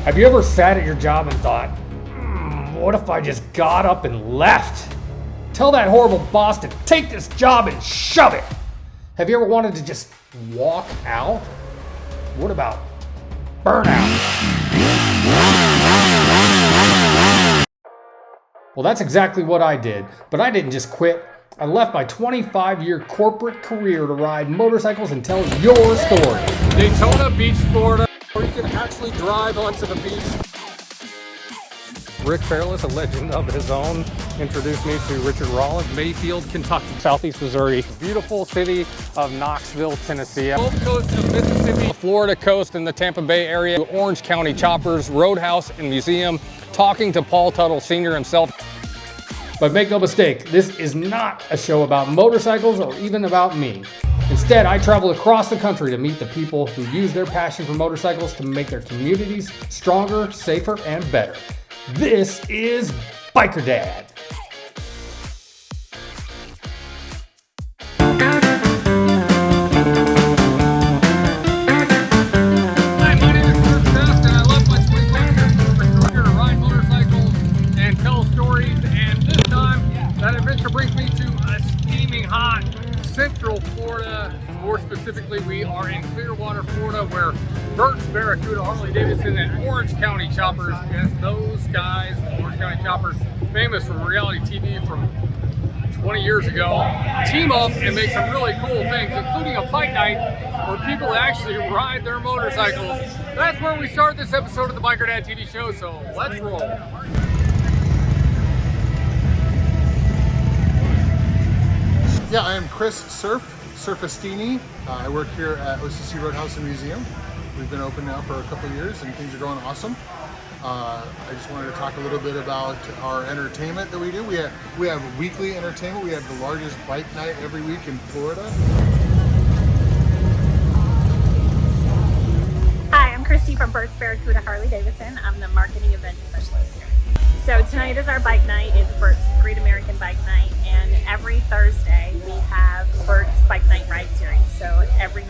Have you ever sat at your job and thought, what if I just got up and left? Tell that horrible boss to take this job and shove it. Have you ever wanted to just walk out? What about burnout? Well, that's exactly what I did, but I didn't just quit. I left my 25-year corporate career to ride motorcycles and tell your story. Daytona Beach, Florida, where you can actually drive onto the beach. Rick Fairless, a legend of his own, introduced me to Richard Rollins, Mayfield, Kentucky, Southeast Missouri, beautiful city of Knoxville, Tennessee, Gulf Coast of Mississippi, Florida coast and the Tampa Bay area, Orange County Choppers, Roadhouse and Museum, talking to Paul Teutel Sr. himself. But make no mistake, this is not a show about motorcycles or even about me. Instead, I travel across the country to meet the people who use their passion for motorcycles to make their communities stronger, safer, and better. This is Biker Dad. Hi, my name is Bruce Best, and I love my 25 years to ride motorcycles and tell stories. And this time, that adventure brings me to a steaming hot Central Florida. More specifically, we are in Clearwater, Florida, where Burt's Barracuda, Harley Davidson, and Orange County Choppers, yes, those guys, Orange County Choppers, famous from reality TV from 20 years ago, team up and make some really cool things, including a bike night where people actually ride their motorcycles. That's where we start this episode of the Biker Dad TV show, so let's roll. Yeah, I am Chris Surfastini. I work here at OCC Roadhouse and Museum. We've been open now for a couple of years and things are going awesome. I just wanted to talk a little bit about our entertainment that we do. We have weekly entertainment. We have the largest bike night every week in Florida. Hi, I'm Christy from Burt's Barracuda Harley Davidson. I'm the marketing event specialist here. So tonight is our bike night. It's Burt's Great American Bike Night, and every Thursday we have Burt's Bike Night Ride Series. So every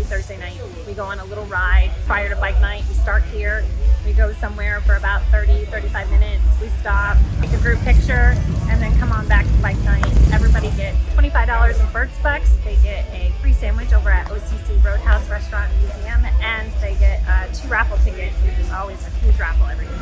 Thursday night we go on a little ride. Prior to bike night, we start here. We go somewhere for about 30-35 minutes. We stop, take a group picture, and then come on back to bike night. Everybody gets $25 in Burt's Bucks. They get a free sandwich over at OCC Roadhouse Restaurant and Museum, and they get 2 raffle tickets. There's always a huge raffle every week.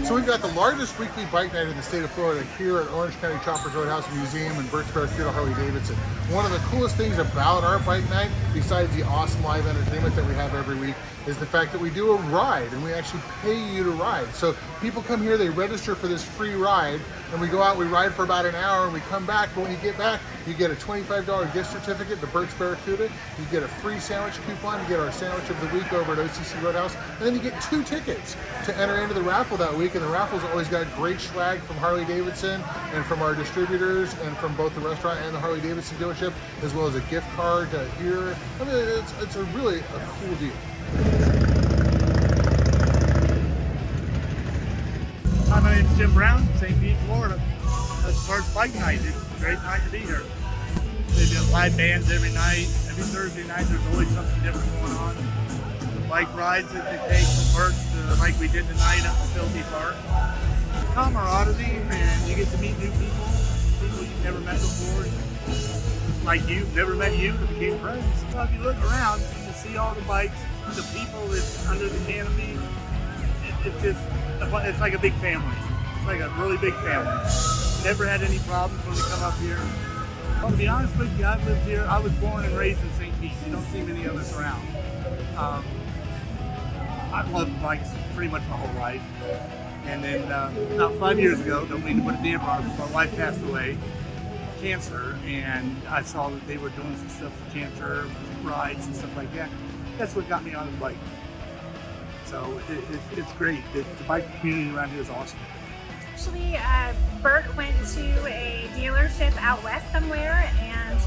So we've got the largest weekly bike night in the state of Florida here at Orange County Choppers Roadhouse Museum and Burt's Barracuda Harley Davidson. One of the coolest things about our bike night, besides the awesome live entertainment that we have every week, is the fact that we do a ride and we actually pay you to ride. So people come here, they register for this free ride, and we go out, we ride for about an hour, and we come back. But when you get back, you get a $25 gift certificate to Burt's Barracuda, you get a free sandwich coupon, you get our sandwich of the week over at OCC Roadhouse, and then you get 2 tickets to enter into the raffle that week. And the raffle's always got great swag from Harley Davidson and from our distributors and from both the restaurant and the Harley Davidson dealership, as well as a gift card here. I mean, it's a really a cool deal. Hi, my name is Jim Brown, St. Pete, Florida. That's Burt's Bike Night. It's a great night to be here. They do live bands every night. Every Thursday night there's always something different going on. The bike rides that they take from Burt's to, like we did tonight up to Filthy Park. Camaraderie, and you get to meet new people you've never met before. Like you, never met you, but became friends. So if you look around, you can see all the bikes, the people that's under the canopy. It's like a big family. It's like a really big family. Never had any problems when we come up here. Well, to be honest with you, I've lived here. I was born and raised in St. Pete. You don't see many of us around. I've loved bikes pretty much my whole life. And then about 5 years ago, don't mean to put a damper on it, my wife passed away, cancer, and I saw that they were doing some stuff for cancer rides and stuff like that. That's what got me on the bike. So it's great. The bike community around here is awesome. Actually, Bert went to a dealership out west somewhere, and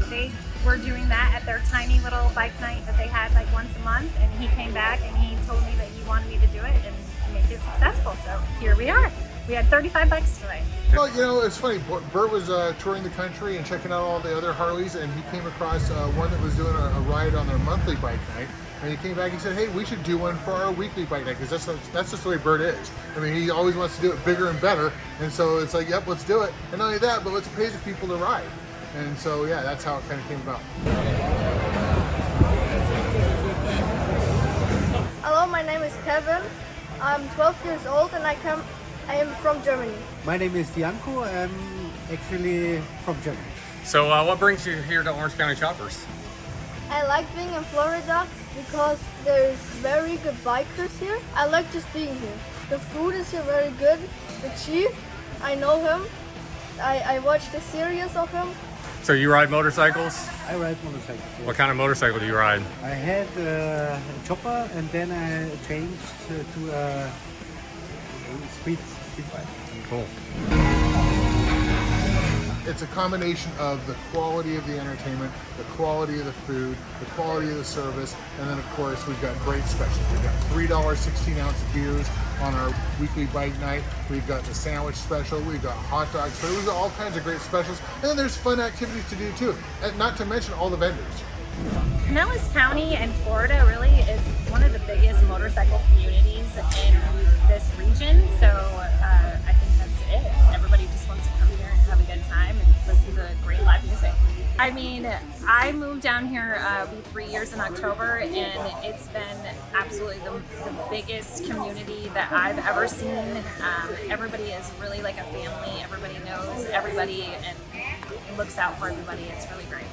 they were doing that at their tiny little bike night that they had like once a month, and he came back and he told me that he wanted me to do it and make it successful. So here we are. We had 35 bikes today. Well, you know, it's funny. Bert was touring the country and checking out all the other Harleys, and he came across one that was doing a ride on their monthly bike night. And he came back and said, hey, we should do one for our weekly bike night, because that's just the way Bert is. I mean, he always wants to do it bigger and better. And so it's like, yep, let's do it. And not only that, but let's pay the people to ride. And so, yeah, that's how it kind of came about. Hello, my name is Kevin. I'm 12 years old and I am from Germany. My name is Janko. I'm actually from Germany. So what brings you here to Orange County Choppers? I like being in Florida because there's very good bikers here. I like just being here. The food is here very good. The chief, I know him. I watched the series of him. So you ride motorcycles? I ride motorcycles. Yes. What kind of motorcycle do you ride? I had a chopper and then I changed to a street bike. Cool. It's a combination of the quality of the entertainment, the quality of the food, the quality of the service, and then of course we've got great specials. We've got $3 16-ounce beers on our weekly bike night. We've got the sandwich special. We've got hot dogs. So we've got all kinds of great specials. And then there's fun activities to do too. And not to mention all the vendors. Pinellas County and Florida really is one of the biggest motorcycle communities in this region. So I think that's it. Everybody just wants to come here and have a good time and listen to great live music. I mean, I moved down here 3 years in October, and it's been absolutely the biggest community that I've ever seen. Everybody is really like a family. Everybody knows everybody and looks out for everybody. It's really great.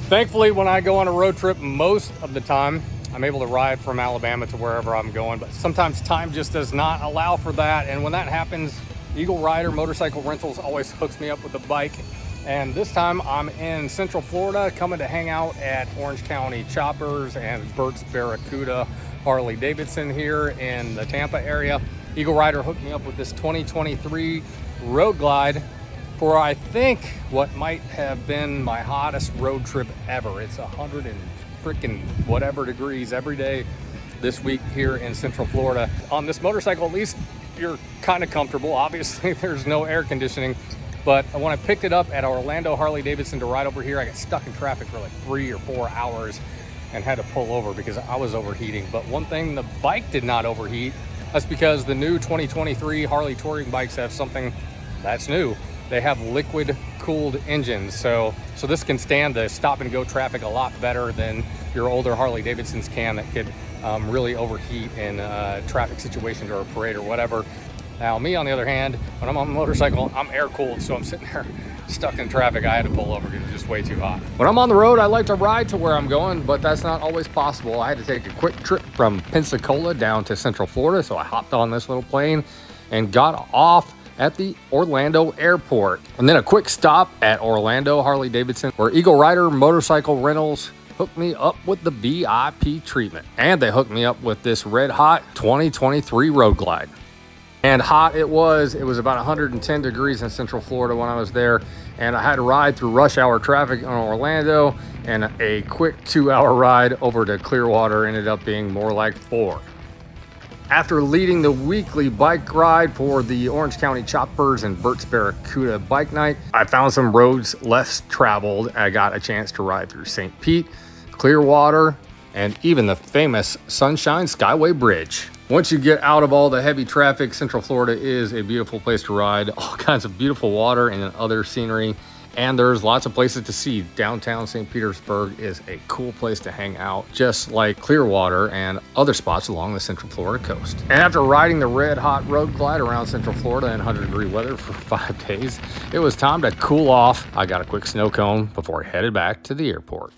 Thankfully, when I go on a road trip, most of the time, I'm able to ride from Alabama to wherever I'm going, but sometimes time just does not allow for that. And when that happens, Eagle Rider Motorcycle Rentals always hooks me up with a bike. And this time I'm in Central Florida, coming to hang out at Orange County Choppers and Bert's Barracuda Harley Davidson here in the Tampa area. Eagle Rider hooked me up with this 2023 Road Glide for, I think, what might have been my hottest road trip ever. It's 100 and freaking whatever degrees every day this week here in Central Florida. On this motorcycle, at least you're kind of comfortable. Obviously, there's no air conditioning, but when I picked it up at Orlando Harley Davidson to ride over here, I got stuck in traffic for like 3 or 4 hours and had to pull over because I was overheating. But one thing, the bike did not overheat. That's because the new 2023 Harley touring bikes have something that's new. They have liquid cooled engines. So this can stand the stop and go traffic a lot better than your older Harley Davidsons can that could really overheat in traffic situations or a parade or whatever. Now me, on the other hand, when I'm on a motorcycle, I'm air cooled. So I'm sitting there stuck in traffic. I had to pull over because it was just way too hot. When I'm on the road, I like to ride to where I'm going, but that's not always possible. I had to take a quick trip from Pensacola down to Central Florida. So I hopped on this little plane and got off at the Orlando airport. And then a quick stop at Orlando Harley Davidson, where Eagle Rider Motorcycle Rentals hooked me up with the VIP treatment. And they hooked me up with this red hot 2023 Road Glide. And hot it was about 110 degrees in Central Florida when I was there. And I had to ride through rush hour traffic in Orlando, and a quick 2-hour ride over to Clearwater ended up being more like 4. After leading the weekly bike ride for the Orange County Choppers and Bert's Barracuda bike night, I found some roads less traveled. I got a chance to ride through St. Pete, Clearwater, and even the famous Sunshine Skyway Bridge. Once you get out of all the heavy traffic, Central Florida is a beautiful place to ride. All kinds of beautiful water and other scenery. And there's lots of places to see. Downtown St. Petersburg is a cool place to hang out, just like Clearwater and other spots along the Central Florida coast. And after riding the red hot Road Glide around Central Florida in 100-degree weather for 5 days, it was time to cool off. I got a quick snow cone before I headed back to the airport.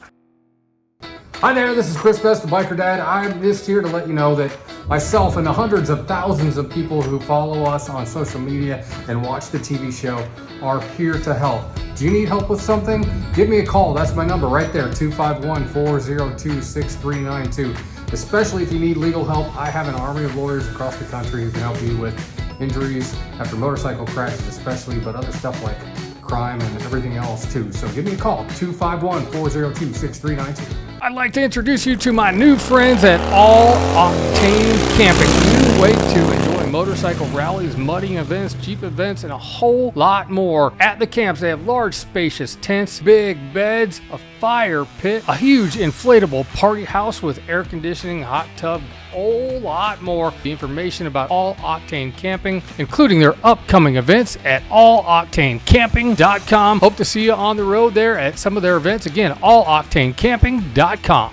Hi there, this is Chris Best, the Biker Dad. I'm just here to let you know that myself and the hundreds of thousands of people who follow us on social media and watch the TV show are here to help. Do you need help with something? Give me a call. That's my number right there, 251-402-6392. Especially if you need legal help, I have an army of lawyers across the country who can help you with injuries after motorcycle crashes especially, but other stuff like crime and everything else too. So give me a call, 251-402-6392. I'd like to introduce you to my new friends at All Octane Camping. A new way to enjoy motorcycle rallies, mudding events, Jeep events, and a whole lot more. At the camps, they have large, spacious tents, big beds, a fire pit, a huge inflatable party house with air conditioning, hot tub, a whole lot more. The information about All Octane Camping, including their upcoming events at alloctanecamping.com. Hope to see you on the road there at some of their events. Again, alloctanecamping.com.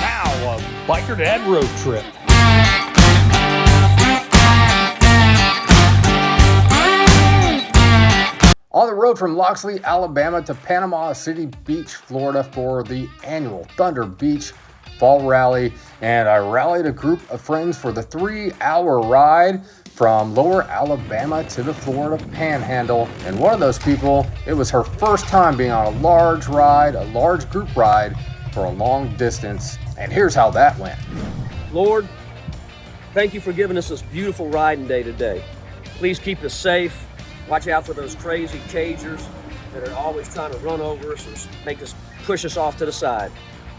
Now, a Biker Dad road trip. On the road from Loxley, Alabama to Panama City Beach, Florida for the annual Thunder Beach Fall Rally. And I rallied a group of friends for the 3-hour ride from Lower Alabama to the Florida Panhandle. And one of those people, it was her first time being on a large ride, a large group ride for a long distance. And here's how that went. Lord, thank you for giving us this beautiful riding day today. Please keep us safe. Watch out for those crazy cagers that are always trying to run over us or push us off to the side.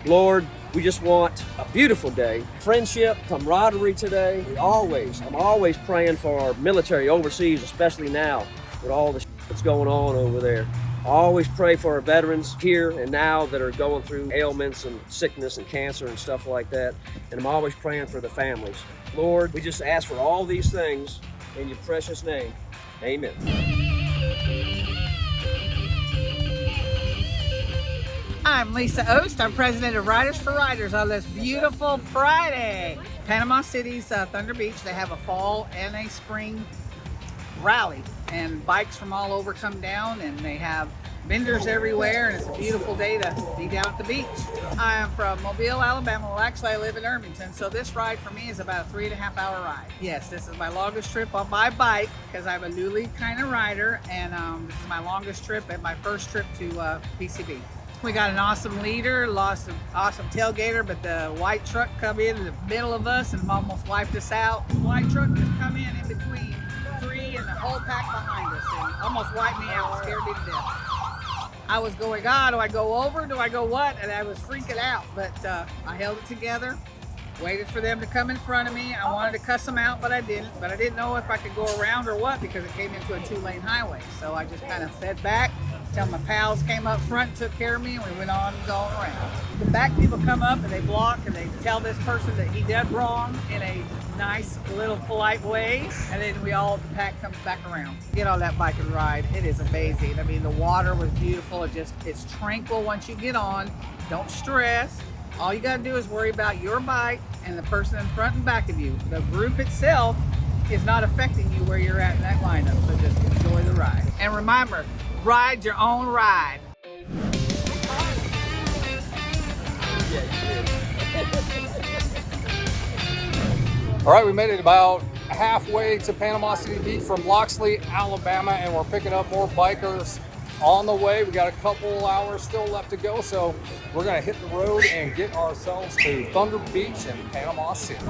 Lord, we just want a beautiful day. Friendship, camaraderie today. I'm always praying for our military overseas, especially now with all the that's going on over there. I always pray for our veterans here and now that are going through ailments and sickness and cancer and stuff like that. And I'm always praying for the families. Lord, we just ask for all these things in your precious name. Amen. I'm Lisa Oast. I'm president of Riders for Riders on this beautiful Friday. Panama City's Thunder Beach, they have a fall and a spring rally, and bikes from all over come down, and they have vendors everywhere, and it's a beautiful day to be down at the beach. I am from Mobile, Alabama. Well, actually, I live in Irvington, so this ride for me is about a 3.5-hour ride. Yes, this is my longest trip on my bike because I'm a newly kind of rider, and this is my longest trip and my first trip to PCB. We got an awesome leader, awesome tailgater, but the white truck come in the middle of us and almost wiped us out. The white truck just come in between three and the whole pack behind us and almost wiped me out, scared me to death. I was going, do I go over? Do I go what? And I was freaking out, but I held it together, waited for them to come in front of me. I wanted to cuss them out, but I didn't. But I didn't know if I could go around or what because it came into a 2-lane highway. So I just kind of fed back until my pals came up front and took care of me, and we went on going around. The back people come up and they block and they tell this person that he did wrong in a nice little polite way, and then the pack comes back around. Get on that bike and ride. It is amazing. I mean, the water was beautiful. It's tranquil once you get on. Don't stress. All you got to do is worry about your bike and the person in front and back of you. The group itself is not affecting you where you're at in that lineup, so just enjoy the ride. And remember, ride your own ride. All right, we made it about halfway to Panama City Beach from Loxley, Alabama, and we're picking up more bikers on the way. We got a couple hours still left to go, so we're gonna hit the road and get ourselves to Thunder Beach in Panama City.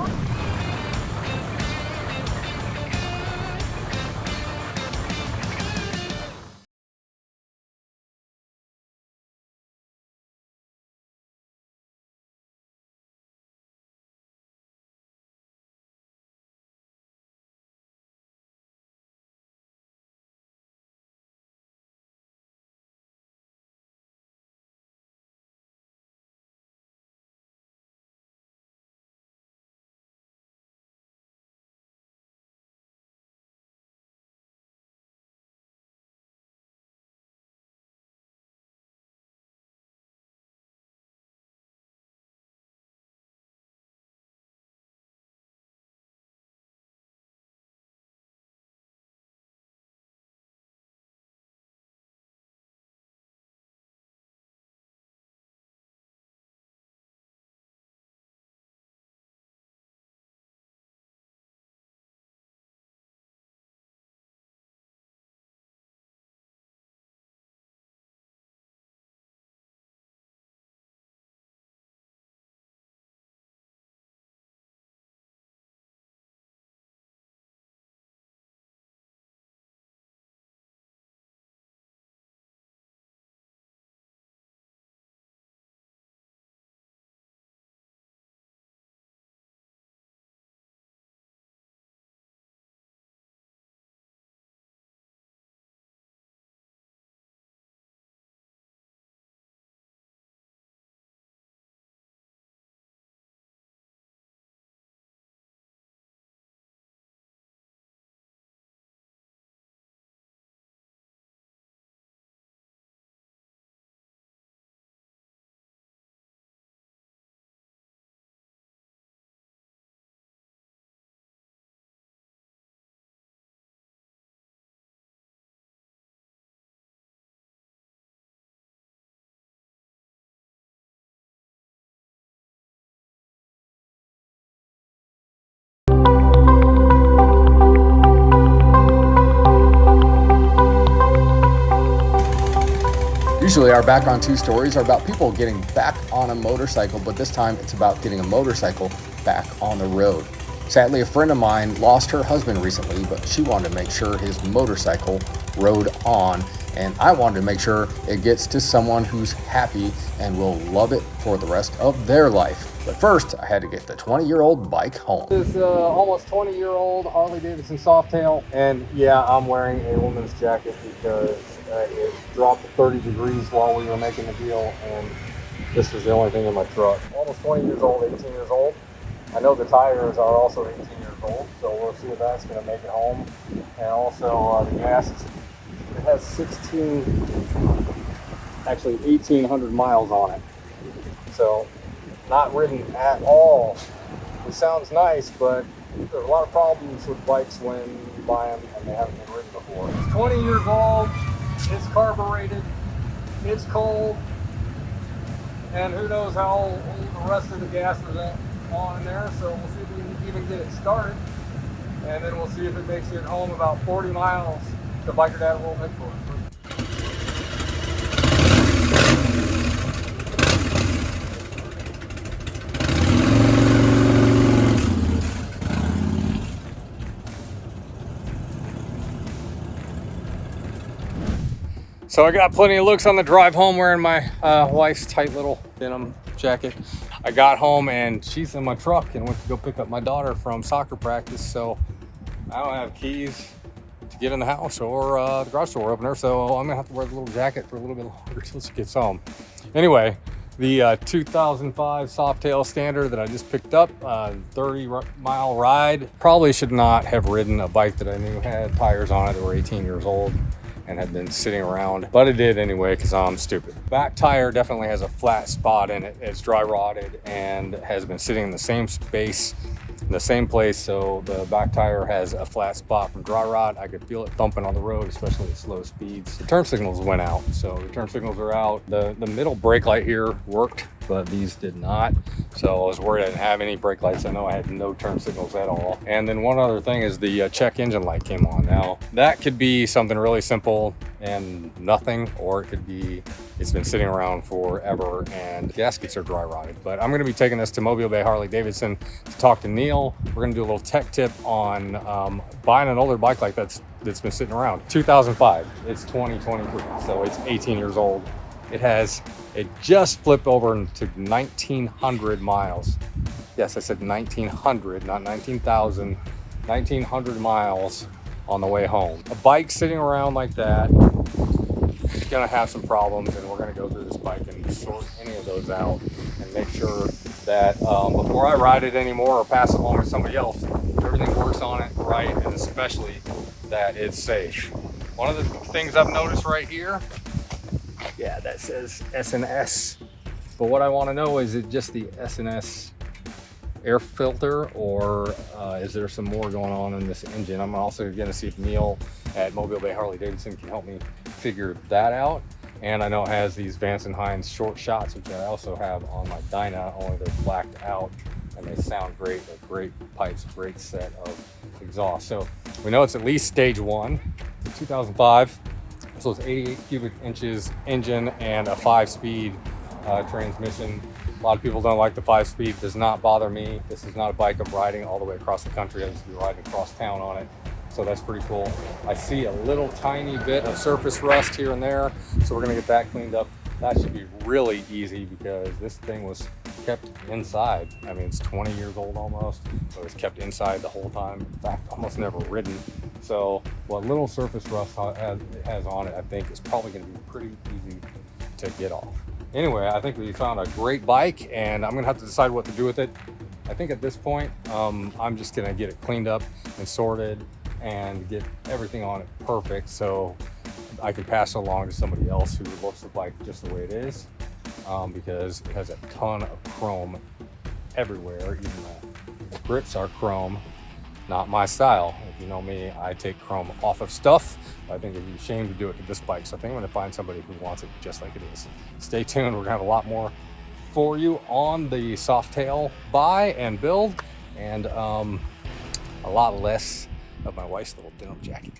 Usually our Back on Two stories are about people getting back on a motorcycle, but this time it's about getting a motorcycle back on the road. Sadly, a friend of mine lost her husband recently, but she wanted to make sure his motorcycle rode on, and I wanted to make sure it gets to someone who's happy and will love it for the rest of their life. But first, I had to get the 20-year-old bike home. This is almost 20-year-old Harley Davidson Softail, and yeah, I'm wearing a woman's jacket because it dropped to 30 degrees while we were making the deal, and this was the only thing in my truck. Almost 20 years old, 18 years old. I know the tires are also 18 years old, so we'll see if that's going to make it home. And also the gas, it has 1,800 miles on it. So not ridden at all. It sounds nice, but there's a lot of problems with bikes when you buy them and they haven't been ridden before. It's 20 years old, it's carbureted, it's cold, and who knows how old the rest of the gas is on in there, so we'll see if we can even get it started, and then we'll see if it makes it home about 40 miles. The biker dad will make for it. So I got plenty of looks on the drive home wearing my wife's tight little denim jacket. I got home and she's in my truck and went to go pick up my daughter from soccer practice. So I don't have keys to get in the house or the garage door opener. So I'm gonna have to wear the little jacket for a little bit longer till she gets home. Anyway, the 2005 Softail Standard that I just picked up, 30-mile ride. Probably should not have ridden a bike that I knew had tires on it that were 18 years old and had been sitting around, but I did anyway because I'm stupid. Back tire definitely has a flat spot in it. It's dry rotted and has been sitting in the same space, in the same place, so the back tire has a flat spot from dry rot. I could feel it thumping on the road, especially at slow speeds. The turn signals went out, so the turn signals are out. The middle brake light here worked, but these did not. So I was worried I didn't have any brake lights. I know I had no turn signals at all. And then one other thing is the check engine light came on. Now that could be something really simple and nothing, or it could be it's been sitting around forever and gaskets are dry rotted. But I'm gonna be taking this to Mobile Bay Harley Davidson to talk to Neil. We're gonna do a little tech tip on buying an older bike like that's been sitting around. 2005, it's 2023, so it's 18 years old. It just flipped over into 1,900 miles. Yes, I said 1,900, not 19,000. 1,900 miles on the way home. A bike sitting around like that is gonna have some problems, and we're gonna go through this bike and sort any of those out and make sure that before I ride it anymore or pass it along to somebody else, everything works on it right, and especially that it's safe. One of the things I've noticed right here, yeah, that says S&S. But what I want to know, is it just the S&S air filter, or is there some more going on in this engine? I'm also going to see if Neil at Mobile Bay Harley Davidson can help me figure that out. And I know it has these Vance & Hines short shots, which I also have on my Dyna, only they're blacked out and they sound great. They're great pipes, great set of exhaust. So we know it's at least stage one. It's 2005. So it's 88 cubic inches engine and a 5-speed transmission. A lot of people don't like the 5-speed. Does not bother me. This is not a bike I'm riding all the way across the country. I just be riding across town on it. So that's pretty cool. I see a little tiny bit of surface rust here and there. So we're gonna get that cleaned up. That should be really easy because this thing was kept inside. I mean, it's 20 years old almost, so it's kept inside the whole time. In fact, almost never ridden. So what little surface rust it has on it, I think is probably gonna be pretty easy to get off. Anyway, I think we found a great bike and I'm gonna have to decide what to do with it. I think at this point, I'm just gonna get it cleaned up and sorted and get everything on it perfect so I can pass it along to somebody else who looks the bike just the way it is, because it has a ton of chrome everywhere. Even the grips are chrome, not my style. If you know me, I take chrome off of stuff. I think it'd be a shame to do it to this bike, so I think I'm gonna find somebody who wants it just like it is. Stay tuned, we're gonna have a lot more for you on the Softail buy and build, and a lot less of my wife's little denim jacket.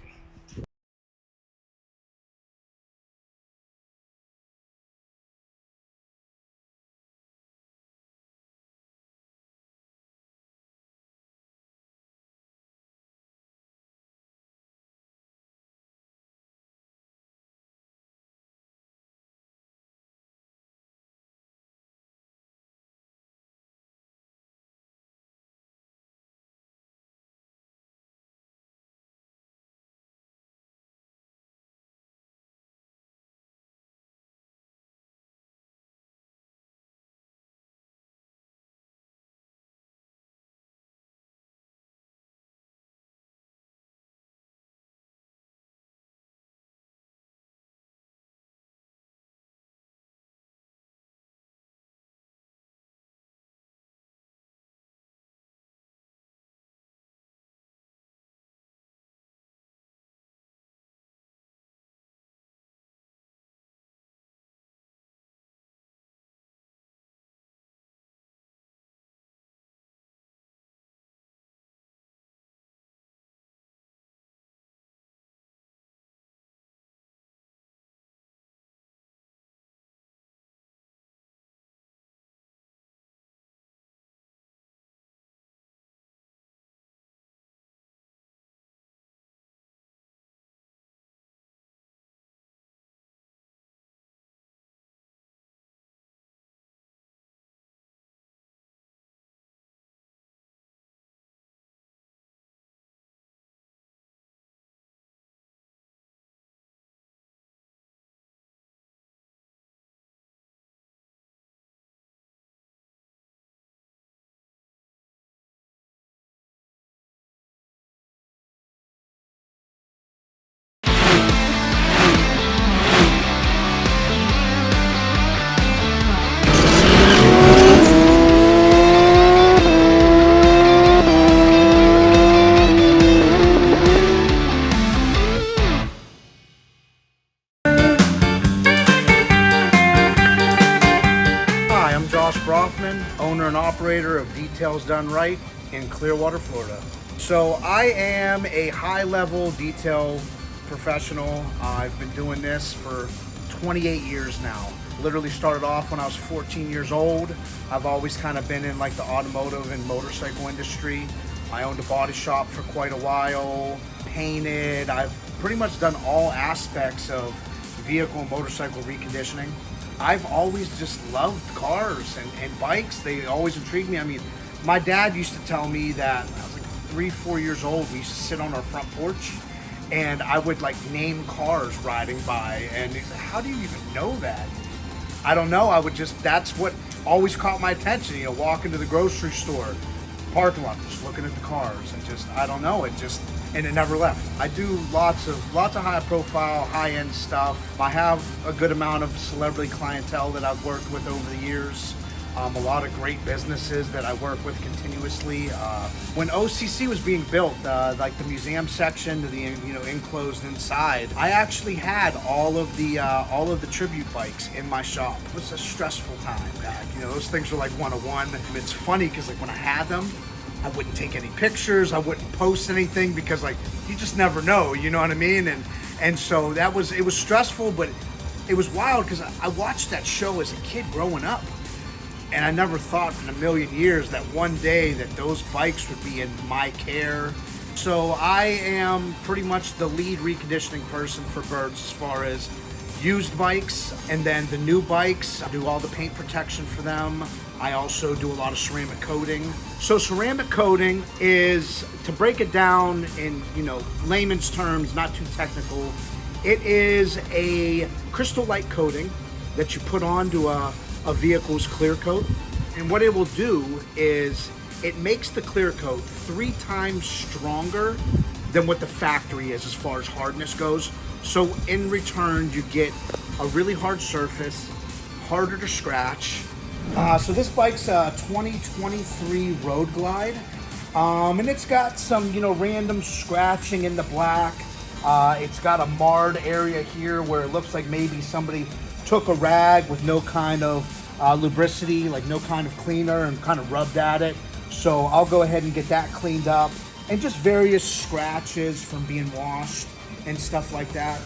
operator of Details Done Right in Clearwater, Florida. So I am a high-level detail professional. I've been doing this for 28 years now. Literally started off when I was 14 years old. I've always kind of been in like the automotive and motorcycle industry. I owned a body shop for quite a while, painted. I've pretty much done all aspects of vehicle and motorcycle reconditioning. I've always just loved cars and bikes. They always intrigued me. I mean, my dad used to tell me that I was like 3-4 years old, we used to sit on our front porch and I would like name cars riding by, and he's like, how do you even know that? I don't know, I would just, that's what always caught my attention, you know, walking to the grocery store, parking lot, just looking at the cars, and just, I don't know, it just, and it never left. I do lots of high profile, high-end stuff. I have a good amount of celebrity clientele that I've worked with over the years. A lot of great businesses that I work with continuously. When OCC was being built, like the museum section to the enclosed inside, I actually had all of the tribute bikes in my shop. It was a stressful time back. You know, those things were like 101. And it's funny because like when I had them, I wouldn't take any pictures. I wouldn't post anything because like you just never know. You know what I mean? And so it was stressful, but it was wild because I watched that show as a kid growing up. And I never thought in a million years that one day that those bikes would be in my care. So I am pretty much the lead reconditioning person for Burt's as far as used bikes, and then the new bikes, I do all the paint protection for them. I also do a lot of ceramic coating. So ceramic coating is, to break it down in layman's terms, not too technical, it is a crystal light coating that you put onto a vehicle's clear coat, and what it will do is it makes the clear coat 3 times stronger than what the factory is as far as hardness goes. So in return you get a really hard surface, harder to scratch. So this bike's a 2023 Road Glide, and it's got some random scratching in the black. It's got a marred area here where it looks like maybe somebody took a rag with no kind of lubricity, like no kind of cleaner, and kind of rubbed at it. So I'll go ahead and get that cleaned up, and just various scratches from being washed and stuff like that.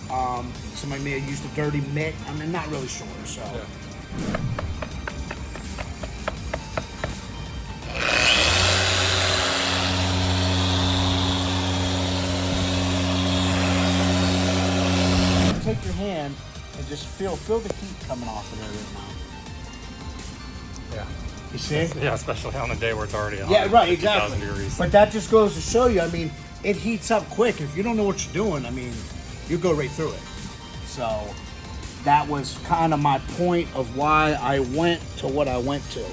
Somebody may have used a dirty mitt. I mean, not really sure. So. Yeah. Take your hand and just feel the heat coming off of there right now. Yeah. You see? Yeah, especially on a day where it's already 100,000 degrees. But that just goes to show you, I mean, it heats up quick. If you don't know what you're doing, I mean, you go right through it. So that was kind of my point of why I went to what I went to.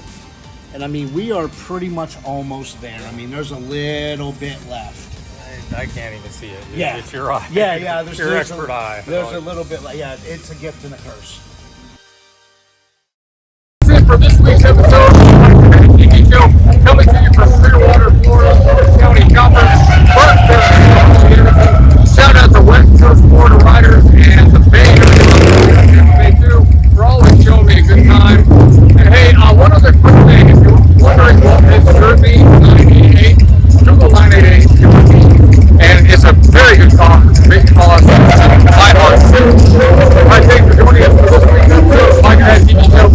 And I mean, we are pretty much almost there. I mean, there's a little bit left. I can't even see it. Yeah. It's your eye. Yeah. There's your expert eye. There's a little bit like, yeah, it's a gift and a curse. That's it for this week's episode of the TV show, coming to you from Clearwater, Florida, County Choppers, shout out to West Coast Florida riders and the Bay Area, Bay too, for always showing me a good time. And hey, one other quick thing, if you're wondering what this Derby 988, Google 988, and it's a very good cause. It's a big cause. I thank you for joining us for this week's episode of the TV show.